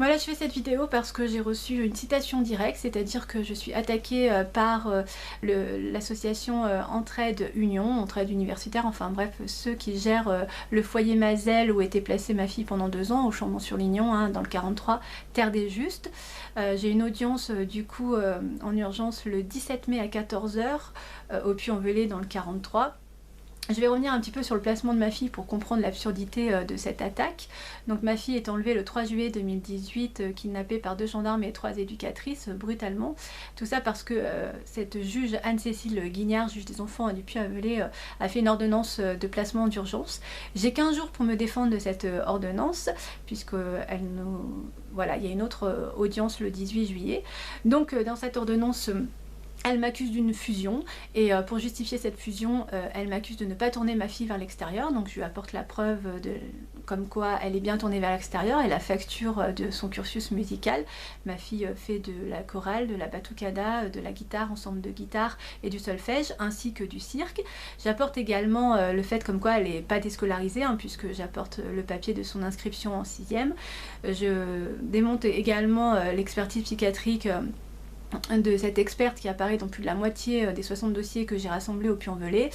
Voilà, je fais cette vidéo parce que j'ai reçu une citation directe, c'est-à-dire que je suis attaquée par l'association Entraide Union, Entraide Universitaire, enfin bref, ceux qui gèrent le foyer Mazel où était placée ma fille pendant 2 ans, au Chambon-sur-Lignon, hein, dans le 43, Terre des Justes. J'ai une audience du coup en urgence le 17 mai à 14 h au Puy-en-Velay dans le 43. Je vais revenir un petit peu sur le placement de ma fille pour comprendre l'absurdité de cette attaque. Donc ma fille est enlevée le 3 juillet 2018, kidnappée par 2 gendarmes et 3 éducatrices, brutalement. Tout ça parce que cette juge Anne-Cécile Guignard, juge des enfants du Puy-en-Velay, a fait une ordonnance de placement d'urgence. J'ai 15 jours pour me défendre de cette ordonnance, puisque voilà, il y a une autre audience le 18 juillet. Donc dans cette ordonnance, elle m'accuse d'une fusion et pour justifier cette fusion, elle m'accuse de ne pas tourner ma fille vers l'extérieur. Donc je lui apporte la preuve comme quoi elle est bien tournée vers l'extérieur et la facture de son cursus musical. Ma fille fait de la chorale, de la batucada, de la guitare, ensemble de guitare et du solfège, ainsi que du cirque. J'apporte également le fait comme quoi elle n'est pas déscolarisée, hein, puisque j'apporte le papier de son inscription en 6e. Je démonte également l'expertise psychiatrique de cette experte qui apparaît dans plus de la moitié des 60 dossiers que j'ai rassemblés au Puy-en-Velay,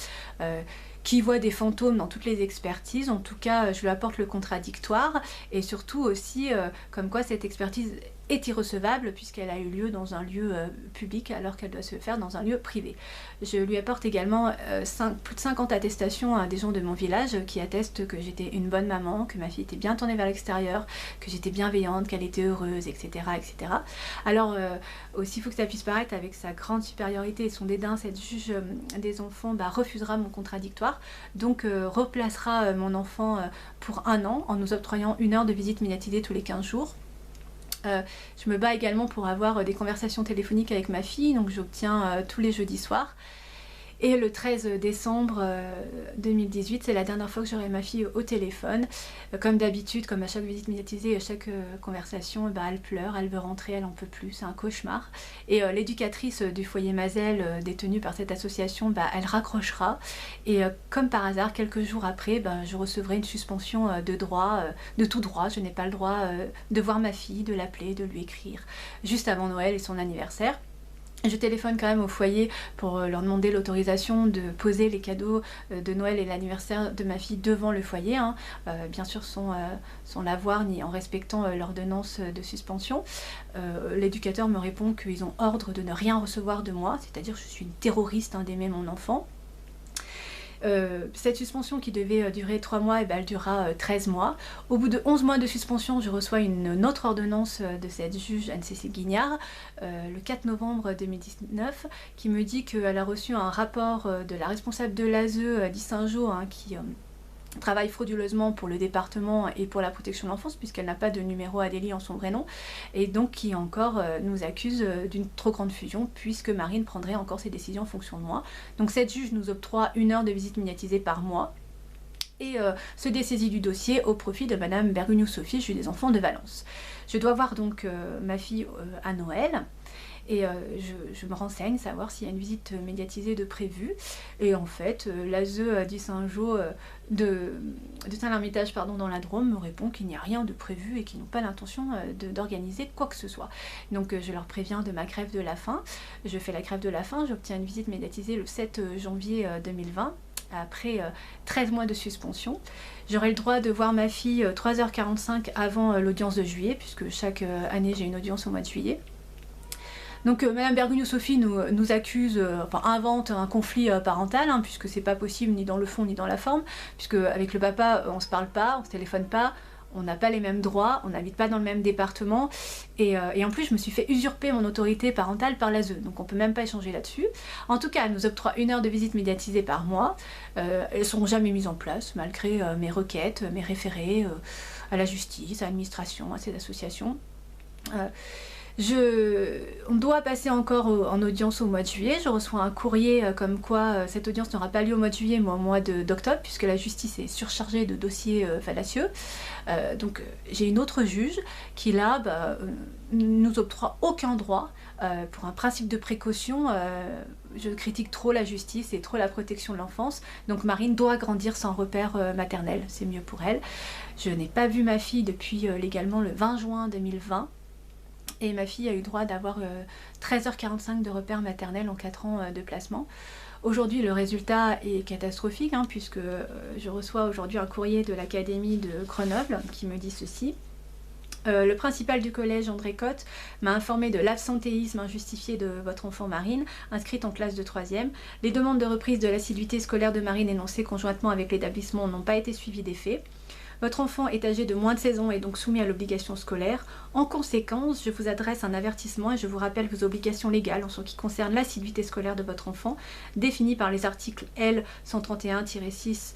qui voit des fantômes dans toutes les expertises. En tout cas, je lui apporte le contradictoire et surtout aussi comme quoi cette expertise est irrecevable puisqu'elle a eu lieu dans un lieu public alors qu'elle doit se faire dans un lieu privé. Je lui apporte également plus de 50 attestations à des gens de mon village qui attestent que j'étais une bonne maman, que ma fille était bien tournée vers l'extérieur, que j'étais bienveillante, qu'elle était heureuse, etc. etc. Alors aussi, il faut que ça puisse paraître, avec sa grande supériorité et son dédain, cette juge des enfants refusera mon contradictoire, donc replacera mon enfant pour 1 an en nous octroyant 1 heure de visite médiatisée tous les 15 jours. Je me bats également pour avoir des conversations téléphoniques avec ma fille, donc j'obtiens tous les jeudis soirs. Et le 13 décembre 2018, c'est la dernière fois que j'aurai ma fille au téléphone. Comme d'habitude, comme à chaque visite médiatisée, à chaque conversation, elle pleure, elle veut rentrer, elle en peut plus, c'est un cauchemar. Et l'éducatrice du foyer Mazel, détenue par cette association, elle raccrochera. Et comme par hasard, quelques jours après, je recevrai une suspension de droit, de tout droit. Je n'ai pas le droit de voir ma fille, de l'appeler, de lui écrire, juste avant Noël et son anniversaire. Je téléphone quand même au foyer pour leur demander l'autorisation de poser les cadeaux de Noël et l'anniversaire de ma fille devant le foyer, hein, bien sûr sans l'avoir ni en respectant l'ordonnance de suspension. L'éducateur me répond qu'ils ont ordre de ne rien recevoir de moi, c'est-à-dire que je suis une terroriste d'aimer mon enfant. Cette suspension qui devait durer 3 mois, elle durera 13 mois. Au bout de 11 mois de suspension, je reçois une autre ordonnance de cette juge Anne-Cécile Guignard, le 4 novembre 2019, qui me dit qu'elle a reçu un rapport de la responsable de l'ASE d'Issingeau, hein, qui travaille frauduleusement pour le département et pour la protection de l'enfance, puisqu'elle n'a pas de numéro Adélie en son vrai nom, et donc qui encore nous accuse d'une trop grande fusion, puisque Marine prendrait encore ses décisions en fonction de moi. Donc cette juge nous octroie 1 heure de visite médiatisée par mois, et se dessaisit du dossier au profit de Madame Bergugno-Sophie, juge des enfants de Valence. Je dois voir donc ma fille à Noël, et je me renseigne, savoir s'il y a une visite médiatisée de prévue. Et en fait, l'ASE d'Issingeau de Saint-L'Hermitage dans la Drôme me répond qu'il n'y a rien de prévu et qu'ils n'ont pas l'intention d'organiser quoi que ce soit. Donc je leur préviens de ma grève de la faim. Je fais la grève de la faim, j'obtiens une visite médiatisée le 7 janvier 2020. Après 13 mois de suspension. J'aurai le droit de voir ma fille 3h45 avant l'audience de juillet, puisque chaque année j'ai une audience au mois de juillet. Donc Madame Bergugno-Sophie nous accuse, invente un conflit parental, hein, puisque c'est pas possible ni dans le fond ni dans la forme, puisque avec le papa on se parle pas, on se téléphone pas, on n'a pas les mêmes droits, on n'habite pas dans le même département, et en plus je me suis fait usurper mon autorité parentale par l'ASE, donc on peut même pas échanger là-dessus. En tout cas, elle nous octroie 1 heure de visite médiatisée par mois. Elles sont jamais mises en place, malgré mes requêtes, mes référés à la justice, à l'administration, à ces associations. On doit passer encore en audience au mois de juillet. Je reçois un courrier comme quoi cette audience n'aura pas lieu au mois de juillet mais au mois d'octobre, puisque la justice est surchargée de dossiers fallacieux. Donc j'ai une autre juge qui là nous octroie aucun droit pour un principe de précaution. Je critique trop la justice et trop la protection de l'enfance. Donc Marine doit grandir sans repère maternel, c'est mieux pour elle. Je n'ai pas vu ma fille depuis légalement le 20 juin 2020. Et ma fille a eu droit d'avoir 13h45 de repère maternel en 4 ans de placement. Aujourd'hui, le résultat est catastrophique, puisque je reçois aujourd'hui un courrier de l'Académie de Grenoble qui me dit ceci. Le principal du collège, André Cotte, m'a informé de l'absentéisme injustifié de votre enfant Marine, inscrite en classe de 3e. Les demandes de reprise de l'assiduité scolaire de Marine énoncées conjointement avec l'établissement n'ont pas été suivies des faits. Votre enfant est âgé de moins de 16 ans et donc soumis à l'obligation scolaire. En conséquence, je vous adresse un avertissement et je vous rappelle vos obligations légales en ce qui concerne l'assiduité scolaire de votre enfant, définies par les articles L 131-6,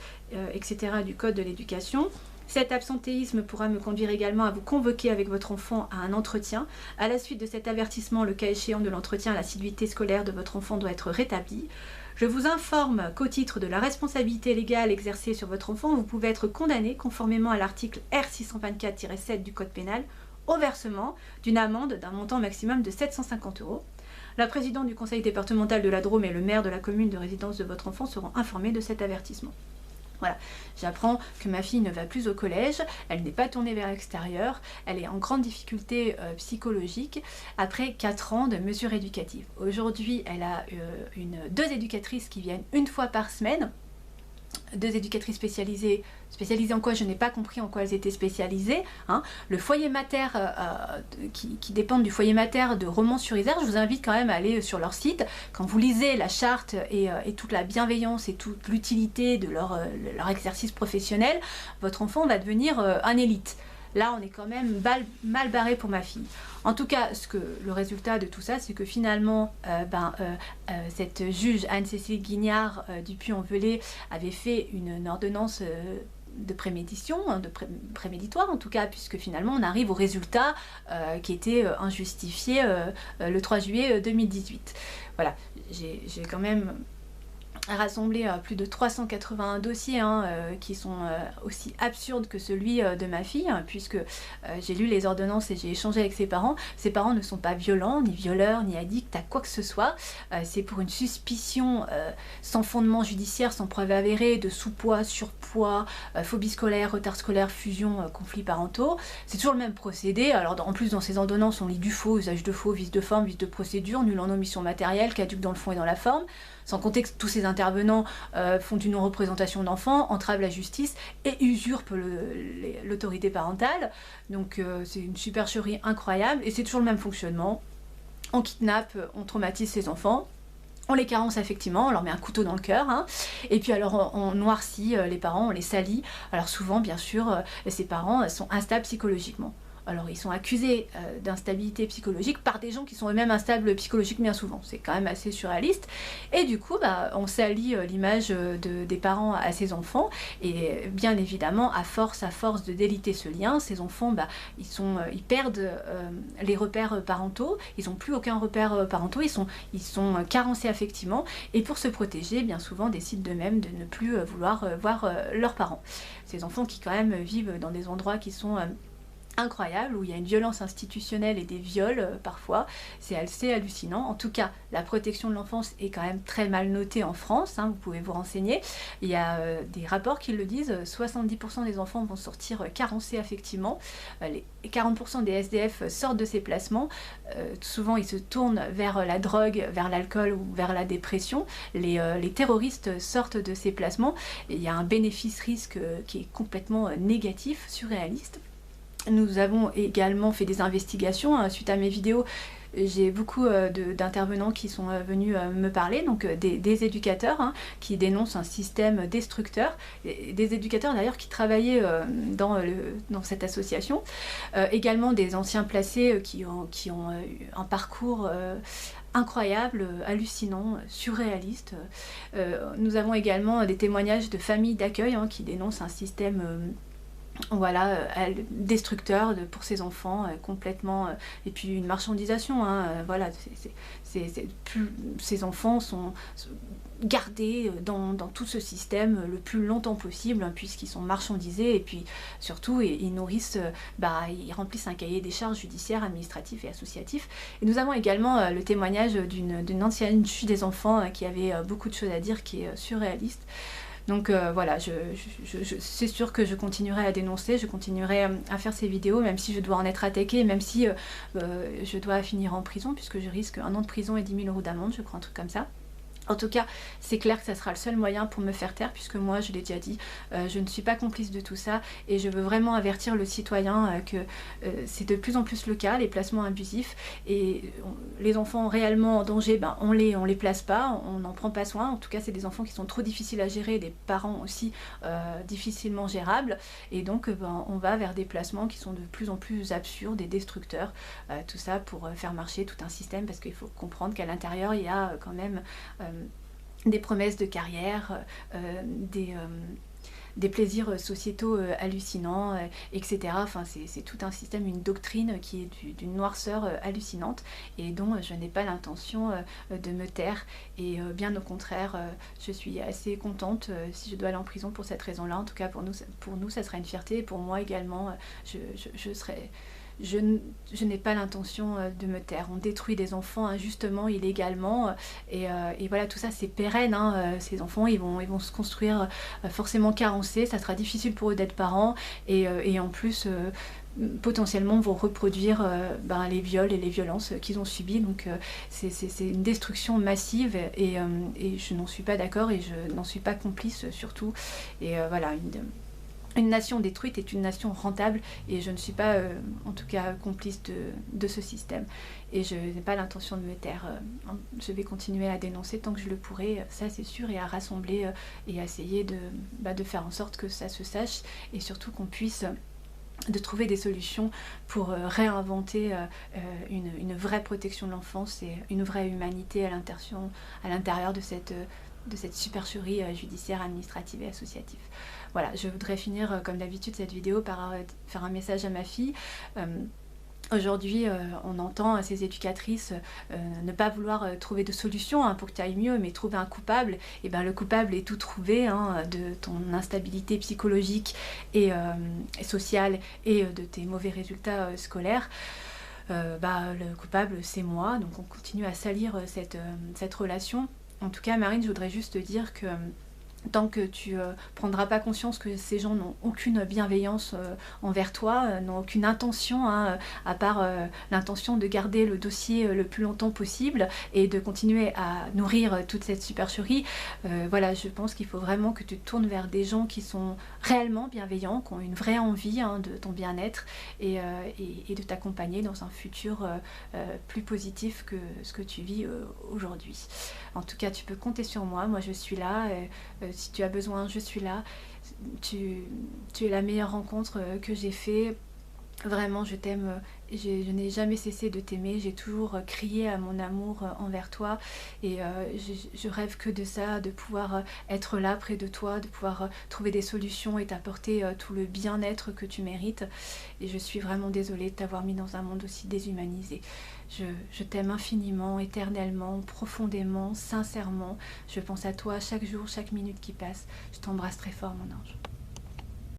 etc. du Code de l'éducation. Cet absentéisme pourra me conduire également à vous convoquer avec votre enfant à un entretien. À la suite de cet avertissement, le cas échéant de l'entretien, l'assiduité scolaire de votre enfant doit être rétablie. Je vous informe qu'au titre de la responsabilité légale exercée sur votre enfant, vous pouvez être condamné, conformément à l'article R624-7 du Code pénal, au versement d'une amende d'un montant maximum de 750 €. La présidente du conseil départemental de la Drôme et le maire de la commune de résidence de votre enfant seront informés de cet avertissement. Voilà, j'apprends que ma fille ne va plus au collège, elle n'est pas tournée vers l'extérieur, elle est en grande difficulté psychologique après 4 ans de mesures éducatives. Aujourd'hui, elle a 2 éducatrices qui viennent une fois par semaine. 2 éducatrices spécialisées. Spécialisées en quoi? Je n'ai pas compris en quoi elles étaient spécialisées. Le foyer mater, qui dépendent du foyer mater de Romans-sur-Isère, je vous invite quand même à aller sur leur site. Quand vous lisez la charte et toute la bienveillance et toute l'utilité de leur exercice professionnel, votre enfant va devenir un élite. Là, on est quand même mal barré pour ma fille. En tout cas, le résultat de tout ça, c'est que finalement, cette juge Anne-Cécile Guignard du Puy-en-Velay avait fait une ordonnance de préméditation, préméditoire en tout cas, puisque finalement on arrive au résultat qui était injustifié le 3 juillet 2018. Voilà, j'ai quand même rassemblé plus de 381 dossiers qui sont aussi absurdes que celui de ma fille, puisque j'ai lu les ordonnances et j'ai échangé avec ses parents. Ses parents ne sont pas violents, ni violeurs, ni addicts à quoi que ce soit. C'est pour une suspicion sans fondement judiciaire, sans preuve avérée, de sous-poids, surpoids, phobie scolaire, retard scolaire, fusion, conflits parentaux. C'est toujours le même procédé. Alors en plus, dans ces ordonnances, on lit du faux, usage de faux, vice de forme, vice de procédure, nul en omission matérielle, caduc dans le fond et dans la forme. Sans compter que tous ces intervenants font une non-représentation d'enfants, entravent la justice et usurpent l'autorité parentale. Donc c'est une supercherie incroyable et c'est toujours le même fonctionnement. On kidnappe, on traumatise ses enfants. On les carence affectivement, on leur met un couteau dans le cœur, et puis alors on noircit les parents, on les salit. Alors souvent, bien sûr, ces parents sont instables psychologiquement. Alors ils sont accusés d'instabilité psychologique par des gens qui sont eux-mêmes instables psychologiquement bien souvent. C'est quand même assez surréaliste. Et du coup, on salit l'image des parents à ces enfants. Et bien évidemment, à force de déliter ce lien, ces enfants, ils perdent les repères parentaux. Ils n'ont plus aucun repère parentaux. Ils sont carencés affectivement. Et pour se protéger, bien souvent, décident d'eux-mêmes de ne plus vouloir voir leurs parents. Ces enfants qui quand même vivent dans des endroits qui sont incroyable, où il y a une violence institutionnelle et des viols parfois, c'est assez hallucinant. En tout cas, la protection de l'enfance est quand même très mal notée en France, vous pouvez vous renseigner. Il y a des rapports qui le disent, 70% des enfants vont sortir carencés affectivement, les 40% des SDF sortent de ces placements, souvent ils se tournent vers la drogue, vers l'alcool ou vers la dépression, les terroristes sortent de ces placements, et il y a un bénéfice-risque qui est complètement négatif, surréaliste. Nous avons également fait des investigations suite à mes vidéos. J'ai beaucoup d'intervenants qui sont venus me parler, donc des éducateurs qui dénoncent un système destructeur, des éducateurs d'ailleurs qui travaillaient dans cette association, également des anciens placés qui ont eu un parcours incroyable, hallucinant, surréaliste. Nous avons également des témoignages de familles d'accueil qui dénoncent un système voilà, destructeur pour ces enfants, complètement, et puis une marchandisation, hein, voilà, ces enfants sont gardés dans tout ce système le plus longtemps possible, hein, puisqu'ils sont marchandisés, et puis surtout ils nourrissent, ils remplissent un cahier des charges judiciaires, administratifs et associatifs. Et nous avons également le témoignage d'une ancienne juge des enfants qui avait beaucoup de choses à dire, qui est surréaliste. Donc voilà, c'est sûr que je continuerai à dénoncer, je continuerai à faire ces vidéos, même si je dois en être attaquée, même si je dois finir en prison, puisque je risque 1 an de prison et 10 000 € d'amende, je crois, un truc comme ça. En tout cas, c'est clair que ça sera le seul moyen pour me faire taire, puisque moi, je l'ai déjà dit, je ne suis pas complice de tout ça, et je veux vraiment avertir le citoyen que c'est de plus en plus le cas, les placements abusifs, et les enfants réellement en danger, on les place pas, on n'en prend pas soin. En tout cas, c'est des enfants qui sont trop difficiles à gérer, des parents aussi difficilement gérables, et donc on va vers des placements qui sont de plus en plus absurdes et destructeurs, tout ça pour faire marcher tout un système, parce qu'il faut comprendre qu'à l'intérieur, il y a quand même des promesses de carrière, des plaisirs sociétaux hallucinants, etc. Enfin, c'est tout un système, une doctrine qui est d'une noirceur hallucinante, et dont je n'ai pas l'intention de me taire, et bien au contraire, je suis assez contente si je dois aller en prison pour cette raison-là. En tout cas, pour nous ça sera une fierté, et pour moi également, je n'ai pas l'intention de me taire. On détruit des enfants injustement, illégalement, et voilà, tout ça c'est pérenne, hein. Ces enfants ils vont se construire forcément carencés, ça sera difficile pour eux d'être parents, et en plus potentiellement vont reproduire les viols et les violences qu'ils ont subis. Donc c'est une destruction massive, et je n'en suis pas d'accord, et je n'en suis pas complice surtout. Et voilà, une nation détruite est une nation rentable, et je ne suis pas en tout cas complice de ce système, et je n'ai pas l'intention de me taire. Je vais continuer à dénoncer tant que je le pourrai, ça c'est sûr, et à rassembler et à essayer de faire en sorte que ça se sache, et surtout qu'on puisse de trouver des solutions pour réinventer une vraie protection de l'enfance et une vraie humanité à l'intérieur de cette supercherie judiciaire, administrative et associative. Voilà, je voudrais finir comme d'habitude cette vidéo par faire un message à ma fille. Aujourd'hui, on entend ces éducatrices ne pas vouloir trouver de solution pour que tu ailles mieux, mais trouver un coupable. Et le coupable est tout trouvé, de ton instabilité psychologique et sociale, et de tes mauvais résultats scolaires. Le coupable c'est moi, donc on continue à salir cette relation. En tout cas, Marine, je voudrais juste te dire que tant que tu prendras pas conscience que ces gens n'ont aucune bienveillance envers toi, n'ont aucune intention, à part l'intention de garder le dossier le plus longtemps possible, et de continuer à nourrir toute cette supercherie, voilà, je pense qu'il faut vraiment que tu te tournes vers des gens qui sont réellement bienveillants, qui ont une vraie envie de ton bien-être, et de t'accompagner dans un futur plus positif que ce que tu vis aujourd'hui. En tout cas, tu peux compter sur moi, je suis là. Si tu as besoin, je suis là. Tu es la meilleure rencontre que j'ai fait. Vraiment, je t'aime, je n'ai jamais cessé de t'aimer, j'ai toujours crié à mon amour envers toi, et je rêve que de ça, de pouvoir être là près de toi, de pouvoir trouver des solutions et t'apporter tout le bien-être que tu mérites. Et je suis vraiment désolée de t'avoir mis dans un monde aussi déshumanisé. Je t'aime infiniment, éternellement, profondément, sincèrement. Je pense à toi chaque jour, chaque minute qui passe. Je t'embrasse très fort, mon ange.